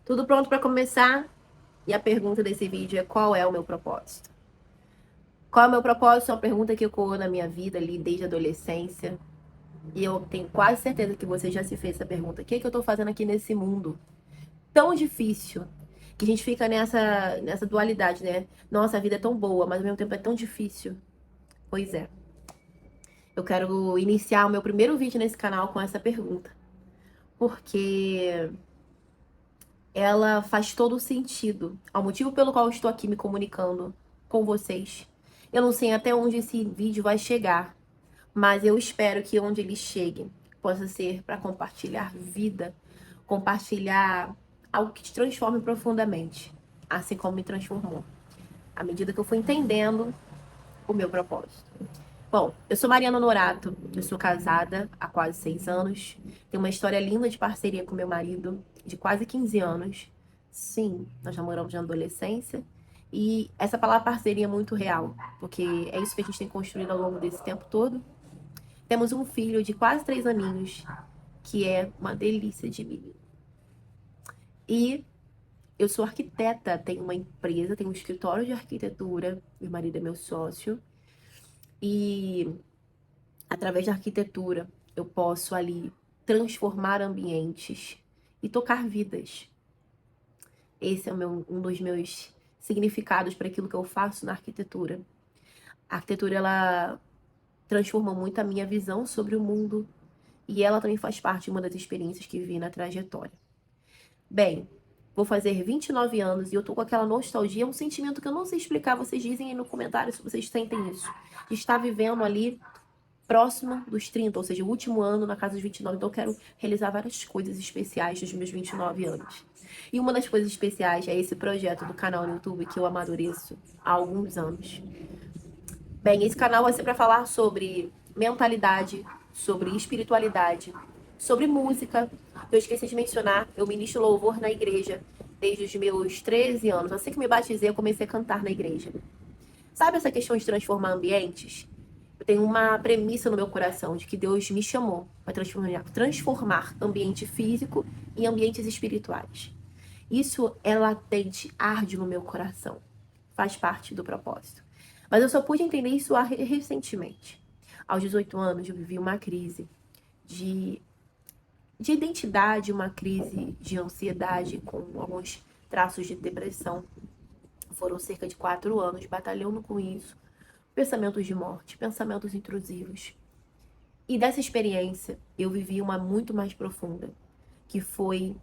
Tudo pronto para começar? E a pergunta desse vídeo é: qual é o meu propósito? Qual é o meu propósito? É uma pergunta que ecoou na minha vida ali desde a adolescência. E eu tenho quase certeza que você já se fez essa pergunta. O que é que eu tô fazendo aqui nesse mundo tão difícil? Que a gente fica nessa dualidade, né? Nossa, a vida é tão boa, mas ao mesmo tempo é tão difícil. Pois é. Eu quero iniciar o meu primeiro vídeo nesse canal com essa pergunta. Porque ela faz todo o sentido. Ao motivo pelo qual eu estou aqui me comunicando com vocês. Eu não sei até onde esse vídeo vai chegar, mas eu espero que onde ele chegue possa ser para compartilhar vida, compartilhar algo que te transforme profundamente, assim como me transformou, à medida que eu fui entendendo o meu propósito. Bom, eu sou Mariana Norato, eu sou casada há quase 6 anos, tenho uma história linda de parceria com meu marido, de quase 15 anos. Sim, nós namoramos na adolescência, e essa palavra parceria é muito real, porque é isso que a gente tem construído ao longo desse tempo todo. Temos um filho de quase 3 aninhos, que é uma delícia de menino. E eu sou arquiteta, tenho uma empresa, tenho um escritório de arquitetura, meu marido é meu sócio, e através da arquitetura, eu posso ali transformar ambientes e tocar vidas. Esse é um dos meus significados para aquilo que eu faço na arquitetura. A arquitetura, ela transforma muito a minha visão sobre o mundo e ela também faz parte de uma das experiências que vi na trajetória. Bem, vou fazer 29 anos e eu tô com aquela nostalgia, um sentimento que eu não sei explicar. Vocês dizem aí no comentário se vocês sentem isso. De estar vivendo ali próximo dos 30, ou seja, o último ano na casa dos 29. Então eu quero realizar várias coisas especiais nos meus 29 anos. E uma das coisas especiais é esse projeto do canal no YouTube que eu amadureço há alguns anos. Bem, esse canal vai ser para falar sobre mentalidade, sobre espiritualidade, sobre música. Eu esqueci de mencionar, eu ministro louvor na igreja desde os meus 13 anos. Assim que me batizei, eu comecei a cantar na igreja. Sabe essa questão de transformar ambientes? Eu tenho uma premissa no meu coração de que Deus me chamou para transformar ambiente físico em ambientes espirituais. Isso é latente, arde no meu coração. Faz parte do propósito. Mas eu só pude entender isso recentemente. Aos 18 anos, eu vivi uma crise de, de identidade, uma crise de ansiedade com alguns traços de depressão. Foram cerca de 4 anos batalhando com isso. Pensamentos de morte, pensamentos intrusivos. E dessa experiência, eu vivi uma muito mais profunda, que foi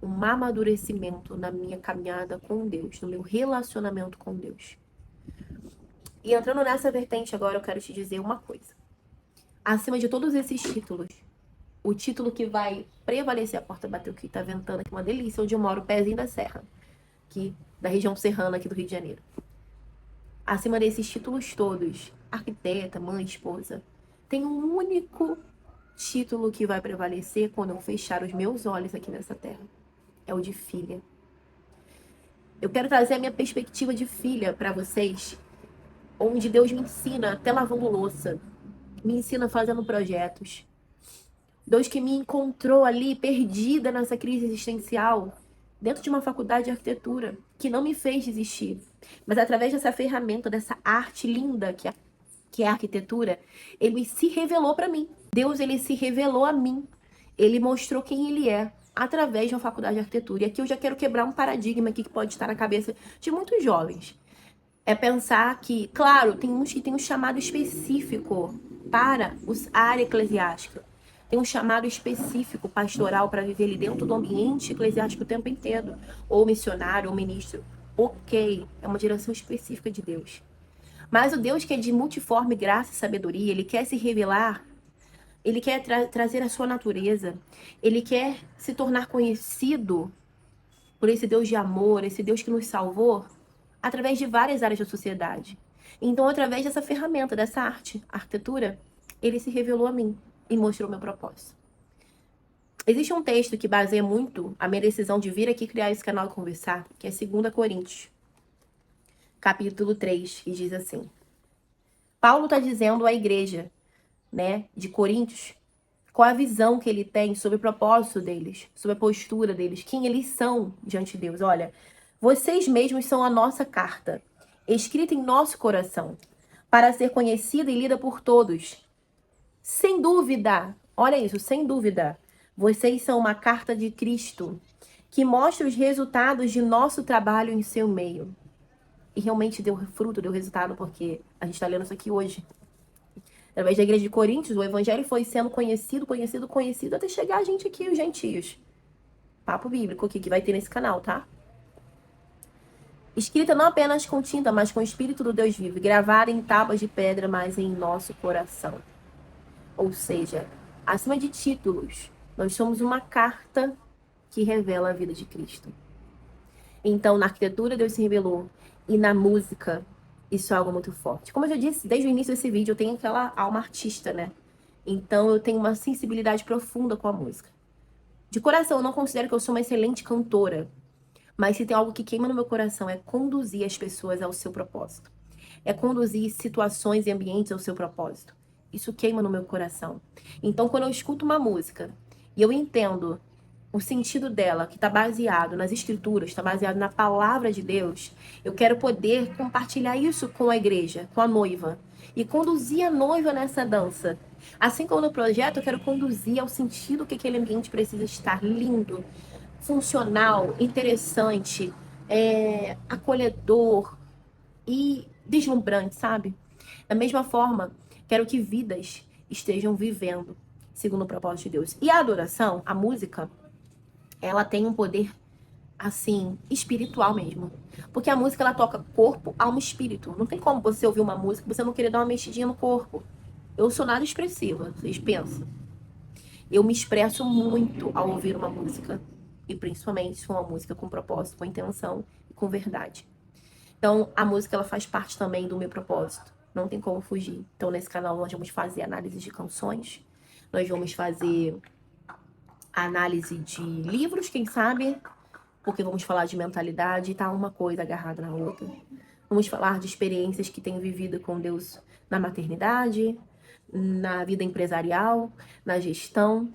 um amadurecimento na minha caminhada com Deus, no meu relacionamento com Deus. E entrando nessa vertente agora, eu quero te dizer uma coisa. Acima de todos esses títulos, o título que vai prevalecer, a porta bateu aqui, tá ventando aqui, uma delícia, onde eu moro, pezinho da serra, aqui, da região serrana aqui do Rio de Janeiro. Acima desses títulos todos, arquiteta, mãe, esposa, tem um único título que vai prevalecer quando eu fechar os meus olhos aqui nessa terra. É o de filha. Eu quero trazer a minha perspectiva de filha para vocês, onde Deus me ensina até lavando louça, me ensina fazendo projetos. Deus que me encontrou ali perdida nessa crise existencial, dentro de uma faculdade de arquitetura, que não me fez desistir. Mas através dessa ferramenta, dessa arte linda que é a arquitetura, ele se revelou para mim. Deus, ele se revelou a mim. Ele mostrou quem ele é através de uma faculdade de arquitetura. E aqui eu já quero quebrar um paradigma aqui que pode estar na cabeça de muitos jovens. É pensar que, claro, tem uns que têm um chamado específico para a área eclesiástica. Tem um chamado específico pastoral para viver ali dentro do ambiente eclesiástico o tempo inteiro. Ou missionário, ou ministro. Ok, é uma direção específica de Deus. Mas o Deus que é de multiforme graça e sabedoria, ele quer se revelar, ele quer trazer a sua natureza, ele quer se tornar conhecido por esse Deus de amor, esse Deus que nos salvou, através de várias áreas da sociedade. Então, através dessa ferramenta, dessa arte, arquitetura, ele se revelou a mim e mostrou meu propósito. Existe um texto que baseia muito a minha decisão de vir aqui criar esse canal e conversar, que é 2 Coríntios, capítulo 3, que diz assim: Paulo está dizendo à igreja, né, de Coríntios, Qual a visão que ele tem sobre o propósito deles, sobre a postura deles, quem eles são diante de Deus. Olha, vocês mesmos são a nossa carta, escrita em nosso coração, para ser conhecida e lida por todos. Sem dúvida, olha isso, sem dúvida, vocês são uma carta de Cristo, que mostra os resultados de nosso trabalho em seu meio. E realmente deu fruto, deu resultado, porque a gente está lendo isso aqui hoje. Através da igreja de Coríntios, o evangelho foi sendo conhecido, até chegar a gente aqui, os gentios. Papo bíblico aqui, que vai ter nesse canal, tá? Escrita não apenas com tinta, mas com o Espírito do Deus vivo, gravada em tábuas de pedra, mas em nosso coração. Ou seja, acima de títulos, nós somos uma carta que revela a vida de Cristo. Então, na arquitetura, Deus se revelou. E na música, isso é algo muito forte. Como eu já disse, desde o início desse vídeo, eu tenho aquela alma artista, né? Então, eu tenho uma sensibilidade profunda com a música. De coração, eu não considero que eu sou uma excelente cantora. Mas se tem algo que queima no meu coração, é conduzir as pessoas ao seu propósito. É conduzir situações e ambientes ao seu propósito. Isso queima no meu coração. Então, quando eu escuto uma música e eu entendo o sentido dela, que está baseado nas escrituras, está baseado na palavra de Deus, eu quero poder compartilhar isso com a igreja, com a noiva, e conduzir a noiva nessa dança. Assim como no projeto, eu quero conduzir ao sentido que aquele ambiente precisa estar lindo, funcional, interessante, acolhedor e deslumbrante, sabe? Da mesma forma, quero que vidas estejam vivendo segundo o propósito de Deus. E a adoração, a música, ela tem um poder, assim, espiritual mesmo. Porque a música, ela toca corpo, alma e espírito. Não tem como você ouvir uma música e você não querer dar uma mexidinha no corpo. Eu sou nada expressiva, vocês pensam. Eu me expresso muito ao ouvir uma música. E principalmente se for uma música com propósito, com intenção e com verdade. Então, a música, ela faz parte também do meu propósito. Não tem como fugir. Então, nesse canal, nós vamos fazer análise de canções. Nós vamos fazer análise de livros, quem sabe? Porque vamos falar de mentalidade e tá uma coisa agarrada na outra. Vamos falar de experiências que tenho vivido com Deus na maternidade, na vida empresarial, na gestão.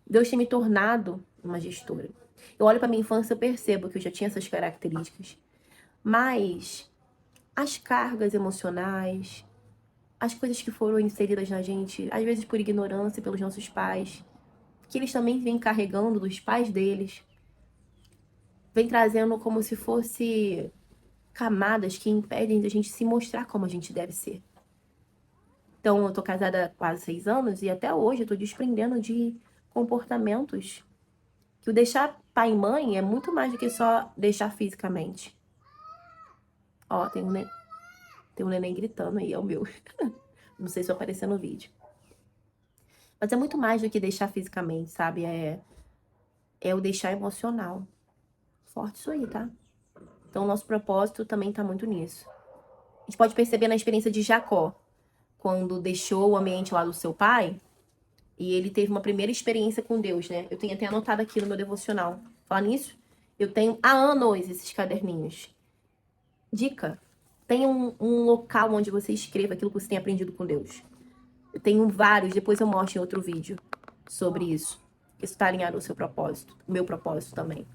Deus tem me tornado uma gestora. Eu olho para minha infância e percebo que eu já tinha essas características. Mas as cargas emocionais, as coisas que foram inseridas na gente, às vezes por ignorância pelos nossos pais, que eles também vêm carregando dos pais deles, vem trazendo como se fosse camadas que impedem de a gente se mostrar como a gente deve ser. Então, eu tô casada há quase 6 anos e até hoje eu tô desprendendo de comportamentos que o deixar pai e mãe é muito mais do que só deixar fisicamente. Ó, tem um neném gritando aí, é o meu. Não sei se vai aparecer no vídeo. Mas é muito mais do que deixar fisicamente, sabe? É o deixar emocional. Forte isso aí, tá? Então, o nosso propósito também tá muito nisso. A gente pode perceber na experiência de Jacó, quando deixou o ambiente lá do seu pai, e ele teve uma primeira experiência com Deus, né? Eu tenho até anotado aqui no meu devocional. Falar nisso, eu tenho há anos esses caderninhos. Dica, tenha um local onde você escreva aquilo que você tem aprendido com Deus. Eu tenho vários, depois eu mostro em outro vídeo sobre isso. Isso está alinhado ao seu propósito, o meu propósito também.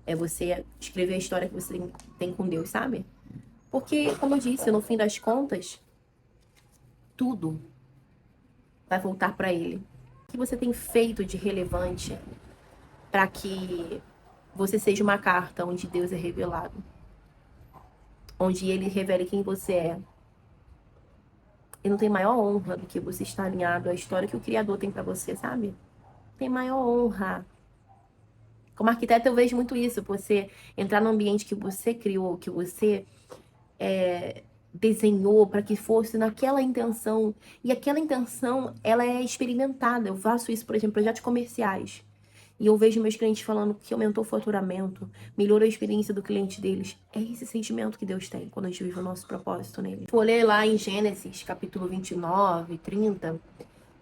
É você escrever a história que você tem com Deus, sabe? Porque, como eu disse, no fim das contas, tudo vai voltar para Ele. O que você tem feito de relevante para que você seja uma carta onde Deus é revelado? Onde Ele revele quem você é. E não tem maior honra do que você estar alinhado à história que o Criador tem para você, sabe? Tem maior honra. Como arquiteto, eu vejo muito isso. Você entrar no ambiente que você criou, que você desenhou para que fosse naquela intenção. E aquela intenção, ela é experimentada. Eu faço isso, por exemplo, em projetos comerciais. E eu vejo meus clientes falando que aumentou o faturamento, melhorou a experiência do cliente deles. É esse sentimento que Deus tem quando a gente vive o nosso propósito nele. Vou ler lá em Gênesis, capítulo 29, 30,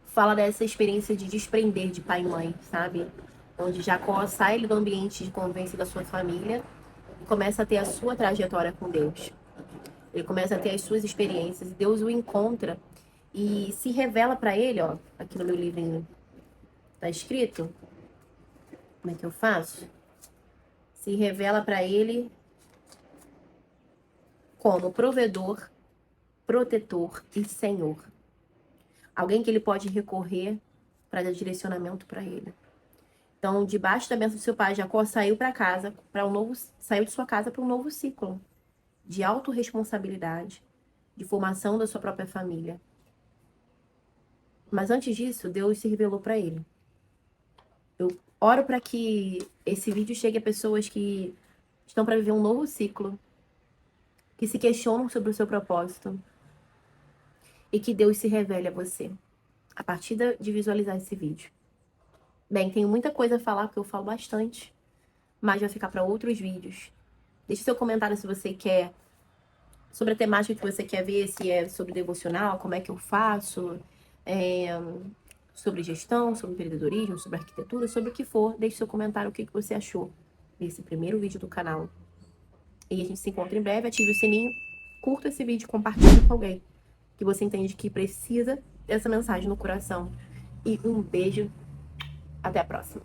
fala dessa experiência de desprender de pai e mãe, sabe? Onde Jacó sai do ambiente de convivência da sua família e começa a ter a sua trajetória com Deus. Ele começa a ter as suas experiências e Deus o encontra e se revela para ele, ó, aqui no meu livrinho. Tá escrito? Como é que eu faço? Se revela para ele como provedor, protetor e senhor. Alguém que ele pode recorrer para dar direcionamento para ele. Então, debaixo da bênção do seu pai, Jacó saiu para casa, saiu de sua casa para um novo ciclo de autorresponsabilidade, de formação da sua própria família. Mas antes disso, Deus se revelou para ele. Eu oro para que esse vídeo chegue a pessoas que estão para viver um novo ciclo, que se questionam sobre o seu propósito e que Deus se revele a você a partir de visualizar esse vídeo. Bem, tenho muita coisa a falar, porque eu falo bastante, mas vai ficar para outros vídeos. Deixe seu comentário se você quer, sobre a temática que você quer ver, se é sobre devocional, como é que eu faço, sobre gestão, sobre empreendedorismo, sobre arquitetura, sobre o que for. Deixe seu comentário o que você achou desse primeiro vídeo do canal. E a gente se encontra em breve. Ative o sininho, curta esse vídeo, compartilhe com alguém que você entende que precisa dessa mensagem no coração. E um beijo, até a próxima.